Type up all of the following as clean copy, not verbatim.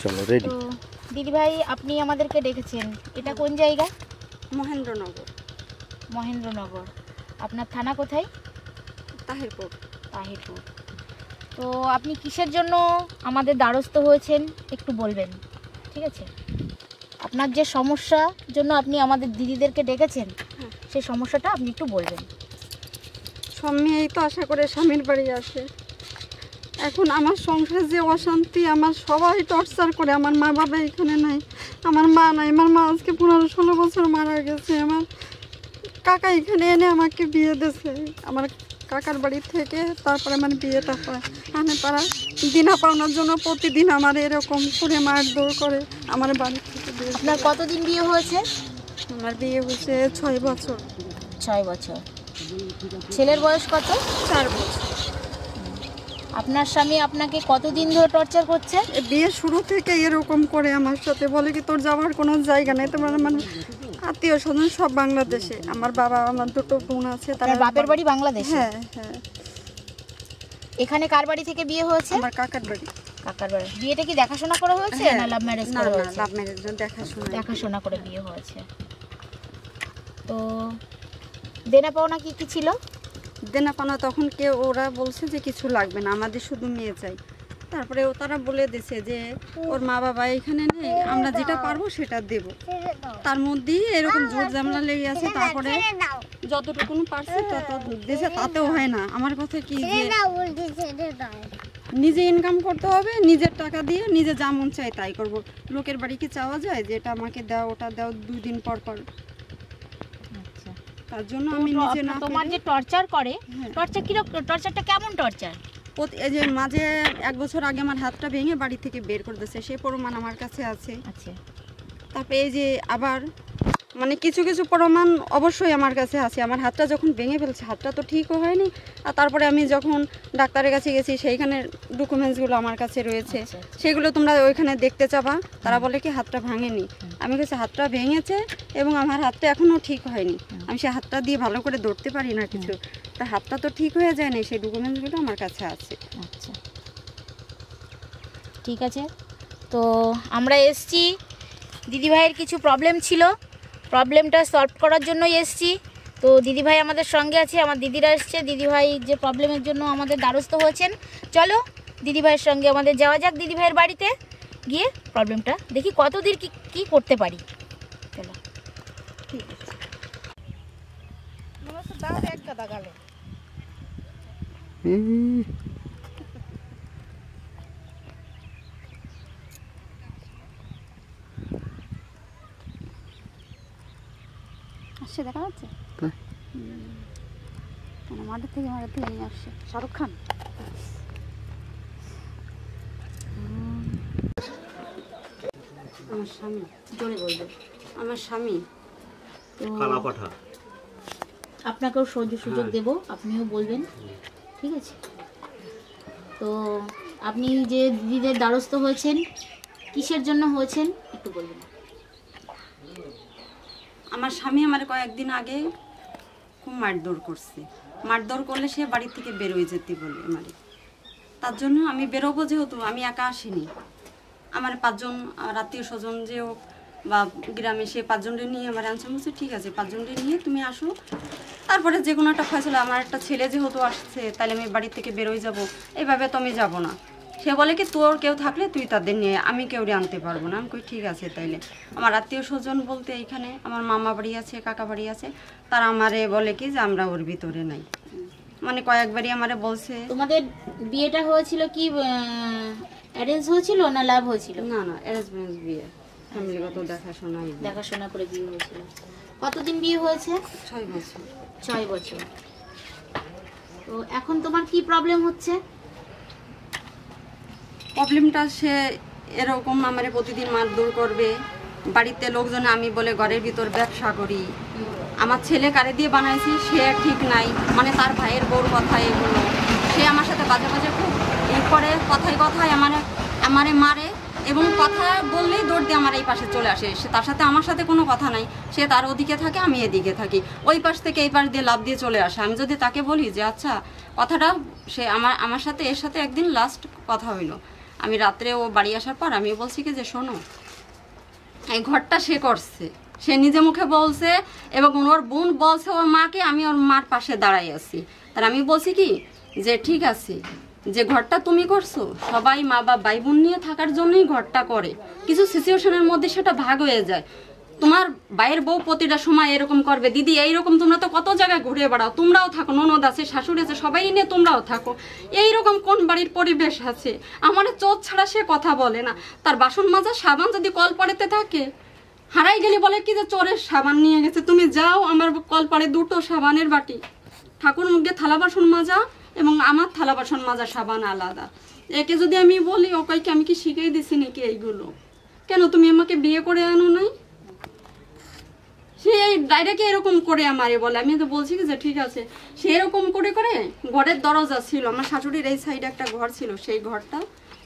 চলো রেডি। তো দিদিভাই আপনি আমাদেরকে ডেকেছেন, এটা কোন জায়গা? মহেন্দ্রনগর। মহেন্দ্রনগর। আপনার থানা কোথায়? তাহিরপুর। তাহিরপুর। তো আপনি কিসের জন্য আমাদের দ্বারস্থ হয়েছেন একটু বলবেন, ঠিক আছে? আপনার যে সমস্যার জন্য আপনি আমাদের দিদিদেরকে ডেকেছেন সেই সমস্যাটা আপনি একটু বলবেন। স্বামী এই তো আশা করে স্বামীর বাড়ি আসে, এখন আমার সংসারে যে অশান্তি, আমার সবাই টর্চার করে। আমার মা বাবা এখানে নাই, আমার মা নাই, আমার মা আজকে 15-16 বছর মারা গেছে। আমার কাকা এখানে এনে আমাকে বিয়ে দিয়েছে, আমার কাকার বাড়ি থেকে তারপরে আমার বিয়েটা হয়। মানে তারা দিনা পাওনার জন্য প্রতিদিন আমার এরকম করে মারধর করে আমার বাড়ি থেকে বিয়ে। আপনার কতদিন বিয়ে হয়েছে? আমার বিয়ে হয়েছে 6 বছর। 6 বছর। ছেলের বয়স কত? 4 বছর। আপনার স্বামী আপনাকে কতদিন ধরে টর্চার করছে? বিয়ে শুরু থেকে এরকম করে আমার সাথে বলে কি তোর যাওয়ার কোনো জায়গা নেই, তোমার আমার আত্মীয় স্বজন সব বাংলাদেশে। আমার বাবা, আমার দুটো বোন আছে। তার বাপের বাড়ি বাংলাদেশে? হ্যাঁ হ্যাঁ। এখানে কার বাড়ি থেকে বিয়ে হয়েছে? আমার কাকার বাড়ি। কাকার বাড়ি। বিয়েটা কি দেখাশোনা করা হয়েছে না লাভ ম্যারেজ করা হয়েছে? লাভ ম্যারেজ, দেখাশোনা। দেখাশোনা করে বিয়ে হয়েছে। তো দেনা পাওনা কি কি ছিল? দেনা পাওনা তখন ওরা বলছে যে কিছু লাগবে না, আমাদের শুধু মেয়ে চাই। তারপরে তারা বলে দিছে যে ওর মা বাবা এখানে নেই, আমরা যেটা পারবো সেটা দেব। তার মধ্যেই এরকম ঝোড় ঝামেলা লেগে আছে। তারপরে যতটুকু পারছে তত দিয়েছে, তাতেও হয় না। আমার কথা কি যে নিজে ইনকাম করতে হবে, নিজের টাকা দিয়ে নিজে যা মন চাই তাই করবো। লোকের বাড়ি কি চাওয়া যায় যে এটা আমাকে দাও ওটা দাও 2 দিন পর পর? আচ্ছা, তার জন্য আমি নিজে না। তোমার যে টর্চার করে, টর্চারটা কেমন টর্চার? এই যে মাঝে 1 বছর আগে আমার হাতটা ভেঙে বাড়ি থেকে বের করে দিয়েছে, সেই প্রমাণ আমার কাছে আছে। আচ্ছা। তারপরে এই যে আবার মানে কিছু কিছু প্রমাণ অবশ্যই আমার কাছে আছে। আমার হাতটা যখন ভেঙে ফেলছে, হাতটা তো ঠিকও হয়নি। আর তারপরে আমি যখন ডাক্তারের কাছে গেছি, সেইখানে ডকুমেন্টসগুলো আমার কাছে রয়েছে। সেগুলো তোমরা ওইখানে দেখতে চাবা। তারা বলে কি হাতটা ভাঙেনি। আমি কাছে হাতটা ভেঙেছে এবং আমার হাতটা এখনও ঠিক হয়নি। আমি সেই হাতটা দিয়ে ভালো করে ধরতে পারি না কিছু। তা হাতটা তো ঠিক হয়ে যায় না, সেই ডকুমেন্টসগুলো আমার কাছে আছে। আচ্ছা, ঠিক আছে। তো আমরা এসছি, দিদিভাইয়ের কিছু প্রবলেম ছিল, প্রবলেমটা সলভ করার জন্যই এসছি। তো দিদিভাই আমাদের সঙ্গে আছে, আমার দিদিরা এসছে। দিদিভাই যে প্রবলেমের জন্য আমাদের দ্বারস্থ হয়েছেন, চলো দিদিভাইয়ের সঙ্গে আমাদের যাওয়া যাক। দিদিভাইয়ের বাড়িতে গিয়ে প্রবলেমটা দেখি কতদূর কি করতে পারি। চলো, ঠিক আছে। আসছে, দেখা যাচ্ছে মাঠের থেকে নিয়ে আসছে শাহরুখ খান। আমার স্বামী, জোরে বলবে, আমার স্বামী আপনাকেও সুযোগ দেব, আপনিও বলবেন, ঠিক আছে? তো আপনি যে দিদিদের দ্বারস্থ হয়েছেন, কিসের জন্য হয়েছেন একটু বলবেন। আমার স্বামী আমার কয়েকদিন আগে খুব মারধর করছে। মারধর করলে সে বাড়ি থেকে বেরোয় যেতে বলে আমার। তার জন্য আমি বেরোবো, যেহেতু আমি একা আসিনি, আমার 5 জন আত্মীয় স্বজন যে বা গ্রামে, সে 5 জনকে নিয়ে আমার আনছে। বলছে ঠিক আছে 5 জনকে নিয়ে তুমি আসো, তারপরে যে কোনো একটা ফয়সলা। আমার একটা ছেলে যেহেতু আসছে, তাহলে আমি বাড়ি থেকে বেরোয় যাব, এইভাবে তো আমি যাবো না। সে বলে কি তোর কেউ থাকলে তুই তাদের নিয়ে, আমি কেউ আনতে পারবো না। আমি কই ঠিক আছে তাইলে। আমার আত্মীয় স্বজন বলতে এইখানে আমার মামা বাড়ি আছে, কাকা বাড়ি আছে, তারা আমারে বলে কি যে আমরা ওর ভিতরে নাই। মানে কয়েকবারই আমারে বলছে। তোমাদের বিয়েটা হয়েছিল কি অ্যারেঞ্জ হয়েছিল না লাভ হয়েছিল? না না, অ্যারেঞ্জমেন্ট বিয়ে, ফ্যামিলিগত দেখাশোনা করে বিয়ে হয়েছিল। কতদিন বিয়ে হয়েছে? 6 বছর। 6 বছর। তো এখন তোমার কি প্রবলেম হচ্ছে? প্রবলেমটা সে এরকম আমারে প্রতিদিন মারধর করবে। বাড়িতে লোকজন, আমি বলে ঘরের ভিতর ব্যবসা করি, আমার ছেলে কারে দিয়ে বানাইছি সে ঠিক নাই, মানে তার ভাইয়ের বউর কথা এগুলো। সে আমার সাথে বাজে বাজে খুব করে, কথায় কথায় আমারে মারে এবং কথা বললেই দৌড় দিয়ে আমার এই পাশে চলে আসে। সে তার সাথে আমার সাথে কোনো কথা নাই, সে তার ওদিকে থাকে, আমি এদিকে থাকি। ওই পাশ থেকে এই পাশ দিয়ে লাফ দিয়ে চলে আসে। আমি যদি তাকে বলি যে আচ্ছা কথাটা, সে আমার সাথে এর সাথে একদিন লাস্ট কথা হইলো, আমি রাত্রে ও বাড়ি আসার পর আমি বলছি কি যে শোনো, এই ঘরটা সে করছে, সে নিজে মুখে বলছে এবং ওর বোন বলছে ওর মাকে, আমি ওর মার পাশে দাঁড়াই আছি। তার আমি বলছি কি যে ঠিক আছে, যে ঘরটা তুমি করছো সবাই মা বা ভাই বোন নিয়ে থাকার জন্যই ঘরটা করে, কিছু সিচুয়েশনের মধ্যে সেটা ভাগ হয়ে যায়। তোমার ভাইয়ের বউ প্রতিটা সময় এরকম করবে, দিদি এইরকম তোমরা তো কত জায়গায় ঘুরে বেড়াও, তোমরাও থাকো, ননদ আছে, শাশুড়ি আছে, সবাই নিয়ে তোমরাও থাকো, এইরকম কোন বাড়ির পরিবেশ আছে? আমার চোখ ছাড়া সে কথা বলে না। তার বাসন মাজা সাবান যদি কল পড়েতে থাকে, হারাই গেলে বলে কি যে চোরের সাবান নিয়ে গেছে, তুমি যাও আমার কল পড়ে 2টো সাবানের বাটি, ঠাকুর মুখে থালা বাসন মাজা এবং আমার থালা বাসন মাজা সাবান আলাদা। একে যদি আমি বলি ওকে কি আমি কি শিখিয়ে দিছি নাকি এইগুলো? কেন তুমি আমাকে বিয়ে করে আনো নাই? সে ডাইরেক্ট এরকম করে আমারে বলে। আমি তো বলছি যে ঠিক আছে, সে এরকম করে করে ঘরের দরজা ছিল, আমার শাশুড়ির এই সাইডে একটা ঘর ছিল, সেই ঘরটা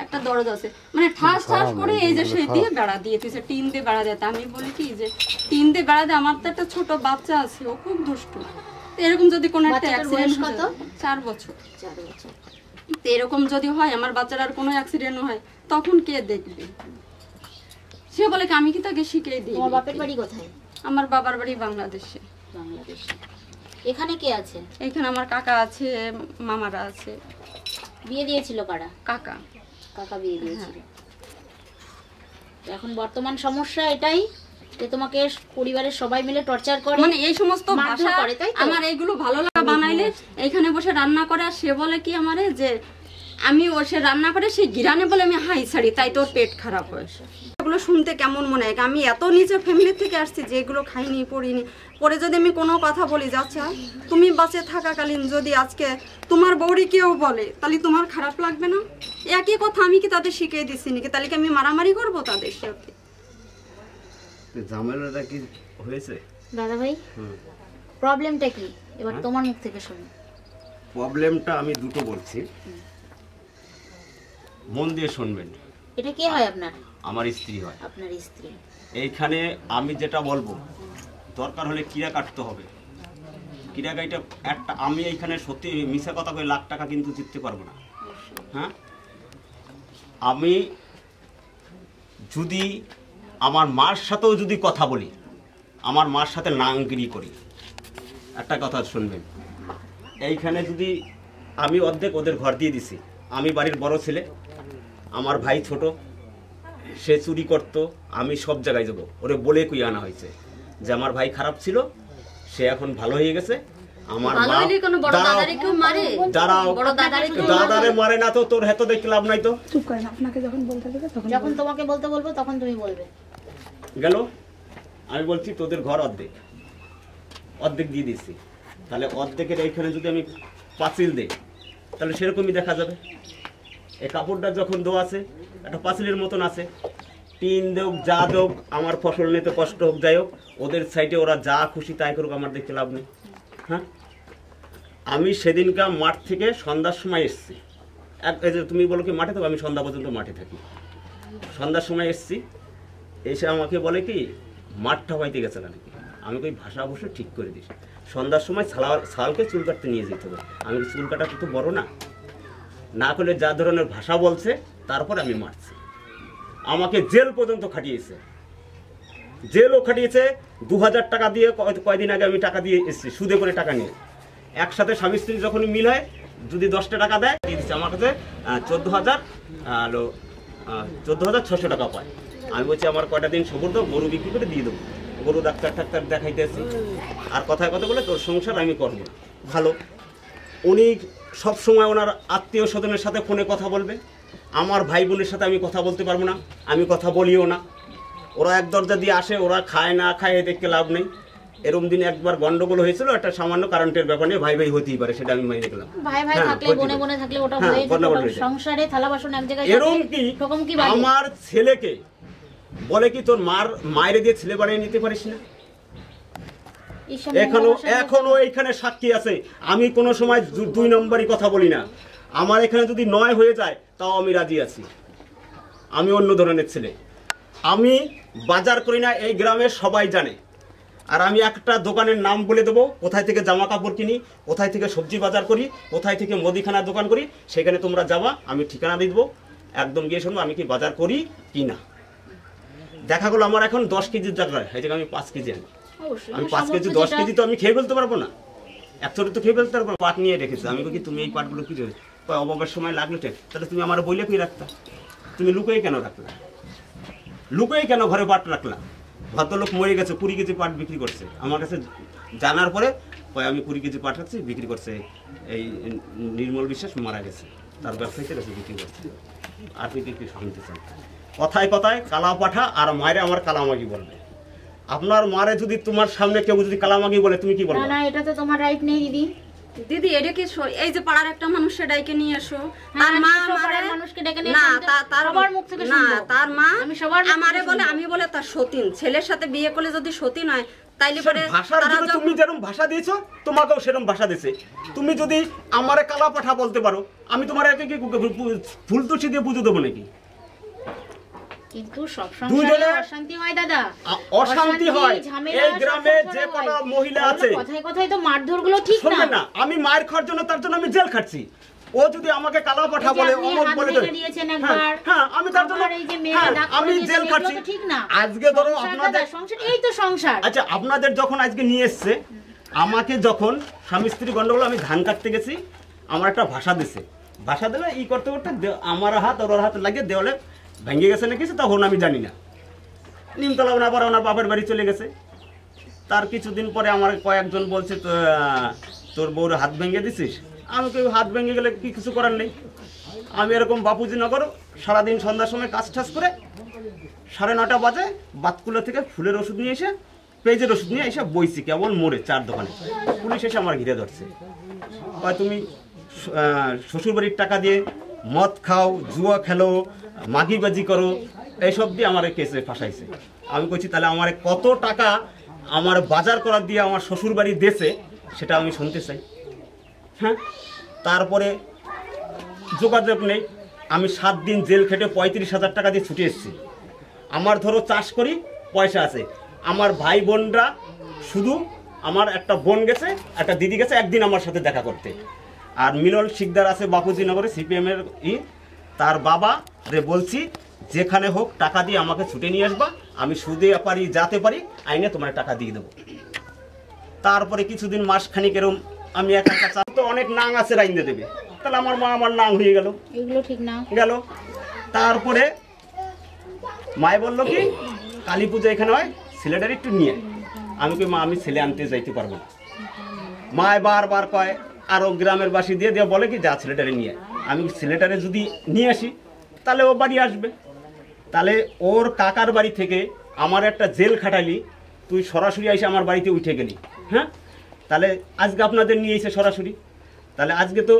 একটা দরজা আছে, মানে ঠাস ঠাস করে এই যে সে দিয়ে বেড়া দিয়ে তুই টিন দিয়ে বেড়া দেয়। আমি বলি কি যে টিন দিয়ে বেড়া দেয়, আমার তো একটা ছোট বাচ্চা আছে, ও খুব দুষ্টু, তো এরকম যদি কোনো একটা অ্যাক্সিডেন্ট হয়, 4 বছর, তো এরকম যদি হয় আমার বাচ্চার আর কোনো অ্যাক্সিডেন্ট হয় তখন কে দেখবে? সে বলে কি আমি কি তাকে শিখিয়ে দিই। তোমার বাপের বাড়ি কোথায়? আমার বাবার বাড়ি বাংলাদেশে। বাংলাদেশে। এখানে কে আছে? এখানে আমার কাকা আছে, মামারা আছে। বিয়ে দিয়েছিল কারা? কাকা। কাকা বিয়ে দিয়েছিল। এখন বর্তমান সমস্যা এটাই যে তোমাকে পরিবারের সবাই মিলে টর্চার করে, মানে এই সমস্ত ভাষা করে, তাই তো? আমার এইগুলো ভালো লাগা বানাইলে এইখানে বসে রান্না করে, আর সে বলে কি আমারে যে আমি ও সে রান্না করে সেই গিরানে বলে আমি হাই ছাড়ি, তাই তোর পেট খারাপ হয়। এগুলো শুনতে কেমন মনে হয়? আমি এত নিচের ফ্যামিলি থেকে আসছি যে এগুলো খাইনি পড়িনি, পরে যদি আমি কোনো কথা বলি যাচ্ছে তুমি বাঁচে থাকাকালীন যদি আজকে তোমার বউরি কেউ বলে তাহলে তোমার খারাপ লাগবে না? একই কথা আমি কি তাদের শিখিয়ে দিচ্ছি নাকি? তাহলে কি আমি মারামারি করবো তাদের সাথে? ঝামেলাটা কি হয়েছে দাদা ভাই? প্রবলেমটা কি এবার তোমার মুখ থেকে শুনি। প্রবলেমটা আমি দুটো বলছি, মন দিয়ে শুনবেন। এটা কে হয় আপনার? আমার স্ত্রী হয়। আপনার স্ত্রী। এইখানে আমি যেটা বলবো, দরকার হলে কিরা কাটতে হবে, কিরা গাইটা একটা, আমি এইখানে সত্যি মিশা কথা কই লাখ টাকা কিন্তু জিততে পারবো না। হ্যাঁ, আমি যদি আমার মার সাথেও যদি কথা বলি, আমার মার সাথে নাংগিরি করি, একটা কথা শুনবেন, এইখানে যদি আমি অর্ধেক ওদের ঘর দিয়ে দিছি, আমি বাড়ির বড় ছেলে, আমার ভাই ছোট, সে চুরি করতো, আমি সব জায়গায় যাবো, ওরে বলে কুই আনা হয়েছে যে আমার ভাই খারাপ ছিল, সে এখন ভালো হয়ে গেছে। আমার মা দাদারে মারে না তো, তোর হেত দেখতে লাভ নাই তো। চুপ করেন, আপনাকে যখন বলতে দেবে তখন যখন তোমাকে বলতে বলবো তখন তুমি বলবে। গেল, আমি বলছি তোদের ঘর অর্ধেক অর্ধেক দিয়ে দিচ্ছি, তাহলে অর্ধেকের এইখানে যদি আমি পাঁচিল দেই তাহলে সেরকমই দেখা যাবে। এই কাপড়টা যখন দেওয়া আছে একটা পাঁচিলের মতন আছে, টিন দেওক যা দেওক, আমার ফসল নিতে কষ্ট হোক যাই হোক, ওদের সাইডে ওরা যা খুশি তাই করুক, আমার দেখতে লাভ নেই। হ্যাঁ, আমি সেদিনকার মাঠ থেকে সন্ধ্যার সময় এসছি, এই যে তুমি বলো কি মাঠে, তো আমি সন্ধ্যা পর্যন্ত মাঠে থাকি, সন্ধ্যার সময় এসছি, এসে আমাকে বলে কি মাঠটা হইতে গেছে নাকি, আমি ওই ভাষা বসে ঠিক করে দিস, সন্ধ্যার সময় সালকে চুল কাটতে নিয়ে যেতে হবে। আমি চুল কাটা তো বড় না, না করলে যা ধরনের ভাষা বলছে তারপর আমি মারছি। আমাকে জেল পর্যন্ত খাটিয়েছে, জেলও খাটিয়েছে। 2000 টাকা দিয়ে, কয়দিন আগে আমি টাকা দিয়ে এসেছি সুদে করে টাকা নিয়ে, একসাথে স্বামী স্ত্রী যখন মিল হয় যদি 10টা টাকা দেয় দিয়ে দিচ্ছে, আমার কাছে 14,600 টাকা পায়। আমি বলছি আমার কয়টা দিন সবর দাও, গরু বিক্রি করে দিয়ে দেবো, গরু ডাক্তার দেখাইতেছি, আর কথায় কথা বলে তোর সংসার আমি করবো না। ভালো, উনি সবসময় ওনার আত্মীয় স্বজনের সাথে ফোনে কথা বলবে, আমার ভাই বোনের সাথে আমি কথা বলতে পারবো না, আমি কথা বলিও না। ওরা এক দরজা দিয়ে আসে, ওরা খায় না খায় দেখতে লাভ নেই। এরকম দিন একবার গন্ডগোল হয়েছিল, একটা সামান্য কারেন্টের ব্যাপার নিয়ে, ভাই ভাই হতেই পারে, সেটা আমি মেনে দেখলাম। ভাই ভাই থাকলে বনে বনে থাকলে ওটা হয়ে যেত, সংসারে থালা বাসন এক জায়গায়। এরকম কি আমার ছেলেকে বলে কি তোর মায়ের দিয়ে ছেলে বানিয়ে নিতে পারিস না? এখনো এইখানে সাক্ষী আছে, আমি কোনো সময় 2 নম্বরই কথা বলি না। আমার এখানে যদি 9 হয়ে যায় তাও আমি রাজি আছি। আমি অন্য ধরনের ছেলে, আমি বাজার করি না, এই গ্রামের সবাই জানে। আর আমি একটা দোকানের নাম বলে দেবো, কোথায় থেকে জামা কাপড় কিনি, কোথায় থেকে সবজি বাজার করি, কোথায় থেকে মুদিখানার দোকান করি, সেখানে তোমরা যাবা, আমি ঠিকানা দিয়ে দেবো। একদম গিয়ে শুনবো আমি কি বাজার করি কি না। দেখা গেলো আমার এখন 10 কেজির জায়গায় এই জায়গায় আমি 5 কেজি আনি। অবশ্যই আমি 5 কেজি 10 কেজি তো আমি খেয়ে ফেলতে পারবো না, একচুয়ালি তো খেয়ে ফেলতে পারবো না। পাট নিয়ে রেখেছো, আমি কি তুমি এই পাটগুলো কি করে অভাবের সময় লাগলো তাহলে তুমি আমার বইলে কি রাখতা, তুমি লুকোই কেন রাখলা, লুকোই কেন ঘরে পাট রাখলা। ভদ্রলোক মরে গেছে 20 কেজি পাট বিক্রি করছে আমার কাছে জানার পরে, আমি 20 কেজি পাট রাখছি বিক্রি করছে। এই নির্মল বিশ্বাস মারা গেছে, তার ব্যবসায়ীতে কাছে বিক্রি করছে। আর কি কি শুনতে চান? কথায় কথায় কালা পাঠা আর মায়ের আমার কালামাগি বলবে। আপনার মারে যদি তোমার সামনে কেউ যদি কালামাগি বলে তুমি কি না বলবে? না, এটা তো তোমার রাইট নেই দিদি। দিদি এটা কি এই যে পাড়ার একটা মানুষকে ডাইকে নিয়ে এসো, হ্যাঁ, তার মা নিশ্চয় আমারে পাড়ার মানুষকে ডেকে নিয়ে না শুনতে- তার সবার মুখ থেকে না শুনবো। তার মা আমি সবার মুখ থেকে আমারে বলে, শুনবো। আমি বলে তার সতীন, ছেলের সাথে বিয়ে করলে যদি সতীন হয় তাইলে সে পরে ভাষার তারা জন্য যখন- তুমি যেরকম ভাষা দিয়েছো তোমাকেও সেরকম ভাষা দিয়েছে। তুমি যদি আমারে কালা পাঠা বলতে পারো, আমি তোমার একে কি ফুল তুষি দিয়ে পুজো দেবো নাকি? কিন্তু সব দুজনে সংসারে অশান্তি হয় দাদা, অশান্তি হয়। ঝামেলা এই সব গ্রামে সংসারে যে হয়। কটা মহিলা তাহলে আছে, কথায় কথায় তো মারধর গুলো ঠিক না। শুনবেন না, আমি মায়ের খাওয়ার জন্য তার জন্য আমি জেল খাচ্ছি। ও যদি আমাকে কালা পাঠা এই যে বলে আপনি অমক হাত বলে ভেঙে দেয়, দিয়েছেন হ্যাঁ, একবার, হ্যাঁ, আমি তার জন্য আবার এই যে মেয়েকে হ্যাঁ, দাগ করে আমি দিয়েছেন, জেল এগুলো খাচ্ছি। তো ঠিক না। আজকে ধরো সংসার আপনাদের দাদা, সংসার এই তো সংসার। আচ্ছা, আপনাদের যখন আজকে নিয়ে এসছে আমাকে, যখন স্বামী স্ত্রী গন্ডগোল, আমি ধান কাটতে গেছি, আমার একটা ভাষা দিছে, ভাষা দিলে ই করতে করতে আমার হাত ওর হাত লাগিয়ে দেওয়ালে ভেঙে গেছে না কিছু, তখন আমি জানি না। নিমতলা আবার ওনার বাপের বাড়ি চলে গেছে। তার কিছুদিন পরে আমার কয়েকজন বলছে তোর বউর হাত ভেঙে দিছিস। আমি কেউ হাত ভেঙে গেলে কি কিছু করার নেই। আমি এরকম বাপুজি নগর সারাদিন সন্ধ্যার সময় কাজ টাজ করে 9:30 বাজে বাতকুলা থেকে ফুলের ওষুধ নিয়ে এসে, পেজের ওষুধ নিয়ে এসে বইছি কেমন মোড়ে 4 দোকানে। পুলিশ এসে আমার ঘিরে ধরছে, তুমি শ্বশুরবাড়ির টাকা দিয়ে মদ খাও, জুয়া খেলো, মাগিবাজি করো, এইসব দিয়ে আমার কেসে ফাঁসাইছে। আমি কইছি তাহলে আমার কত টাকা আমার বাজার করার দিয়ে আমার শ্বশুরবাড়ি দেশে, সেটা আমি শুনতে চাই। হ্যাঁ, তারপরে যোগাযোগ নেই। আমি 7 দিন জেল খেটে 35,000 টাকা দিয়ে ছুটে এসেছি। আমার ধরো চাষ করি, পয়সা আছে। আমার ভাই বোনরা, শুধু আমার একটা বোন গেছে, একটা দিদি গেছে একদিন আমার সাথে দেখা করতে। আর মিলন শিকদার আছে বাপুজি নগরে, সিপিএম এর তার বাবা রে বলছি যেখানে হোক টাকা দিয়ে আমাকে ছুটে নিয়ে আসবা, আমি সুদে পারি যাতে পারি আইনে তোমার টাকা দিয়ে দেবো। তারপরে কিছুদিন মাসখানিক এরম আমি একা একা তো অনেক নাং আছে রাইন্দে দেবে, তাহলে আমার মা আমার নাং হয়ে গেল এগুলো ঠিক না। গেল। তারপরে মায় বললো কি কালী পুজো এখানে হয়, ছেলেটার একটু নিয়ে। আমি কি মা আমি ছেলে আনতে যাইতে পারবো না। মায় বারবার কয়, আরও গ্রামের বাসী দিয়ে দিয়ে বলে কি যা ছেলেটারে নিয়ে। আমি ছেলেটারে যদি নিয়ে আসি তাহলে ও বাড়ি আসবে। তাহলে ওর কাকার বাড়ি থেকে আমার একটা জেল খাটালি, তুই সরাসরি এসে আমার বাড়িতে উঠে গেলি। হ্যাঁ, তাহলে আজকে আপনাদের নিয়ে এসে সরাসরি, তাহলে আজকে তো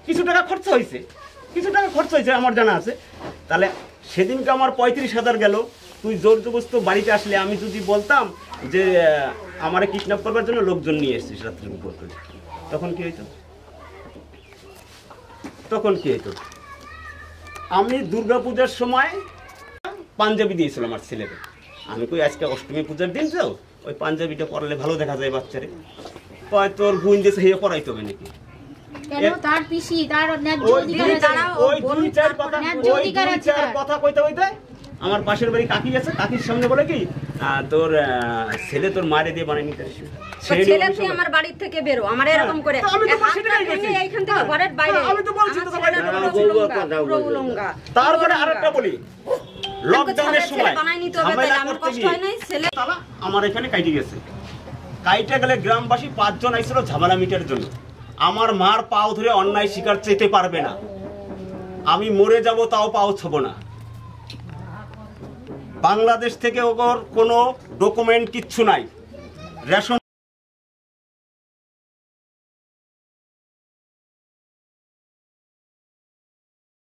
কিছু টাকা খরচা হয়েছে, কিছু টাকা খরচা হয়েছে আমার জানা আছে। তাহলে সেদিনকে আমার 35,000 গেল। তুই জোর জবরদস্ত বাড়িতে আসলে, আমি যদি বলতাম যে আমারে কিডন্যাপ করবার জন্য লোকজন নিয়ে এসেছিস রাত্রে উপর করে, তখন কি হইতো? তখন কি হইতো? আমি দুর্গাপূজার সময় পাঞ্জাবি দিয়েছিল আমার ছেলেকে। আমি কই আজকে অষ্টমী পূজার দিন তো, ওই পাঞ্জাবিটা পরালে ভালো দেখা যায় বাচ্চারে। কয় তোর বোন দেশে হেয়ে পড়াইতে হবে নাকি? কেন? তার পিসি, তার ন্যায্য ওই অধিকার দুই আছে। চার- ওই দুই চার কথা, ন্যায্য ওই অধিকার দুই আছে চার তার। কথা কইতে কইতে আমার পাশের বাড়ি কাকি আছে, কাকির সামনে বলে কি তোর ছেলে তোর মারে দিয়ে বানাই নিতে আসবে। ছেলে তুই আমার বাড়ির থেকে বেরো, আমার এরকম করে তো আমি তো হাতটা সেটাই ভেঙে বলছি। এইখান থেকে ঘরের বাইরে। হ্যাঁ, আমি তো বলছি তো আমার বাইরে ছেলেটা বেরো। পুরো উলঙ্গা, পুরো উলঙ্গা। তারপরে আরেকটা বলি, লকডাউনের ছেলে সময় বানাই নিতে হবে, ঝামেলা তাহলে আমার করতে কষ্ট গিয়ে হয় নাই? ছেলে তালা আমার এখানে কাইটে গেছে। কাইটে গেলে গ্রামবাসী 5 জন আইছিল ঝামেলা মিটার জন্য। আমার মার পাও ধরে অন্যায় স্বীকার চেতে পারবে না, আমি মরে যাব তাও পাও ছব না। বাংলাদেশ থেকে ওর কোনো ডকুমেন্ট কিচ্ছু নাই, রেশন